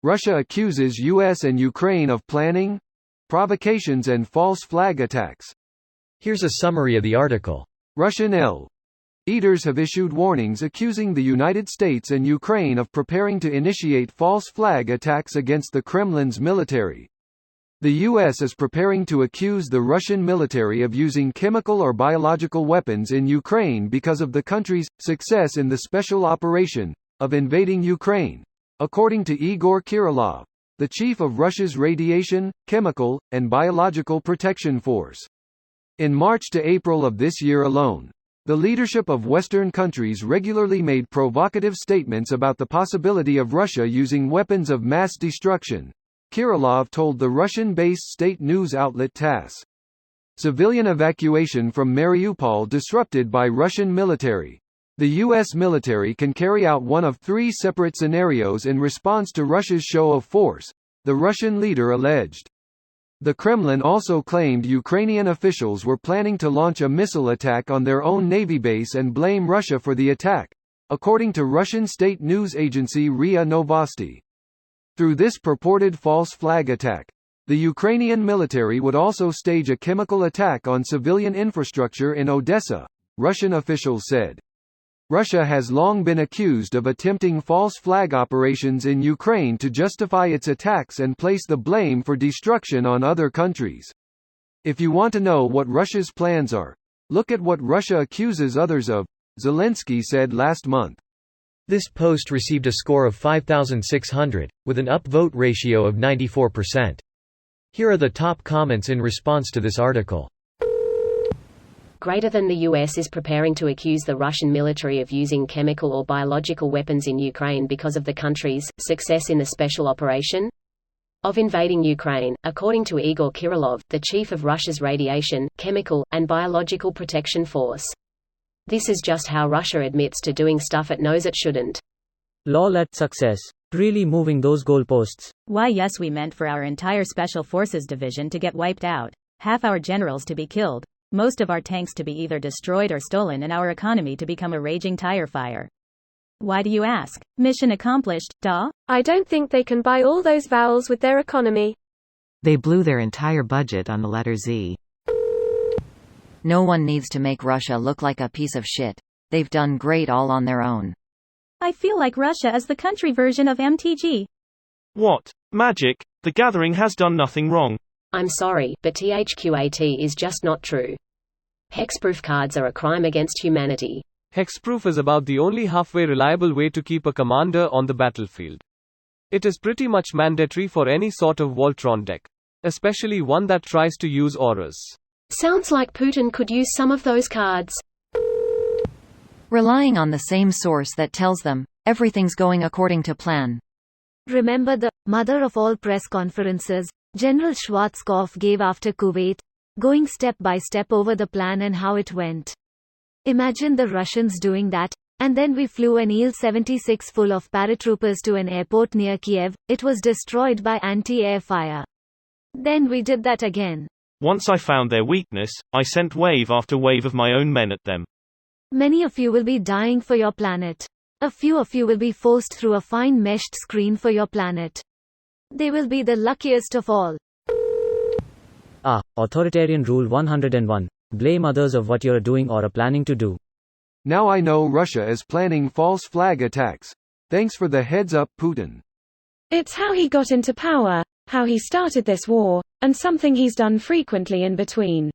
Russia accuses US and Ukraine of planning, provocations and false flag attacks. Here's a summary of the article. Russian leaders have issued warnings accusing the United States and Ukraine of preparing to initiate false flag attacks against the Kremlin's military. The U.S. is preparing to accuse the Russian military of using chemical or biological weapons in Ukraine because of the country's success in the special operation of invading Ukraine, according to Igor Kirillov, the chief of Russia's Radiation, Chemical, and Biological Protection Force. In March to April of this year alone, the leadership of Western countries regularly made provocative statements about the possibility of Russia using weapons of mass destruction, Kirillov told the Russian-based state news outlet TASS. Civilian evacuation from Mariupol disrupted by Russian military. The U.S. military can carry out one of three separate scenarios in response to Russia's show of force, the Russian leader alleged. The Kremlin also claimed Ukrainian officials were planning to launch a missile attack on their own navy base and blame Russia for the attack, according to Russian state news agency RIA Novosti. Through this purported false flag attack, the Ukrainian military would also stage a chemical attack on civilian infrastructure in Odessa, Russian officials said. Russia has long been accused of attempting false flag operations in Ukraine to justify its attacks and place the blame for destruction on other countries. If you want to know what Russia's plans are, look at what Russia accuses others of, Zelensky said last month. This post received a score of 5,600, with an upvote ratio of 94%. Here are the top comments in response to this article. Greater than the US is preparing to accuse the Russian military of using chemical or biological weapons in Ukraine because of the country's success in the special operation of invading Ukraine, according to Igor Kirillov, the chief of Russia's Radiation, Chemical, and Biological Protection Force. This is just how Russia admits to doing stuff it knows it shouldn't. Lol at success. Really moving those goalposts. Why yes, we meant for our entire Special Forces division to get wiped out, half our generals to be killed, most of our tanks to be either destroyed or stolen, and our economy to become a raging tire fire. Why do you ask? Mission accomplished, duh? I don't think they can buy all those vowels with their economy. They blew their entire budget on the letter Z. No one needs to make Russia look like a piece of shit. They've done great all on their own. I feel like Russia is the country version of MTG. What? Magic? The Gathering has done nothing wrong. I'm sorry, but THQAT is just not true. Hexproof cards are a crime against humanity. Hexproof is about the only halfway reliable way to keep a commander on the battlefield. It is pretty much mandatory for any sort of Voltron deck, especially one that tries to use auras. Sounds like Putin could use some of those cards. Relying on the same source that tells them everything's going according to plan. Remember the mother of all press conferences General Schwarzkopf gave after Kuwait, going step by step over the plan and how it went. Imagine the Russians doing that, and then we flew an Il-76 full of paratroopers to an airport near Kiev. It was destroyed by anti-air fire. Then we did that again. Once I found their weakness, I sent wave after wave of my own men at them. Many of you will be dying for your planet. A few of you will be forced through a fine meshed screen for your planet. They will be the luckiest of all. Authoritarian Rule 101. Blame others of what you're doing or are planning to do. Now I know Russia is planning false flag attacks. Thanks for the heads up, Putin. It's how he got into power, how he started this war, and something he's done frequently in between.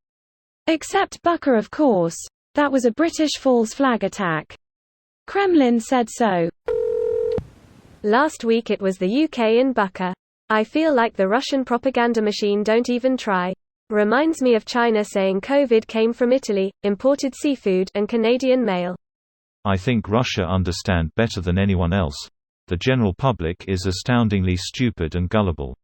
Except Bucca, of course. That was a British false flag attack. Kremlin said so. Last week it was the UK in Bucca. I feel like the Russian propaganda machine don't even try. Reminds me of China saying COVID came from Italy, imported seafood, and Canadian mail. I think Russia understand better than anyone else. The general public is astoundingly stupid and gullible.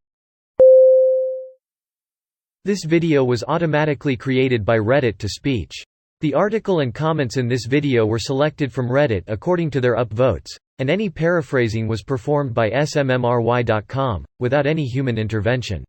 This video was automatically created by Reddit to speech. The article and comments in this video were selected from Reddit according to their upvotes, and any paraphrasing was performed by smmry.com, without any human intervention.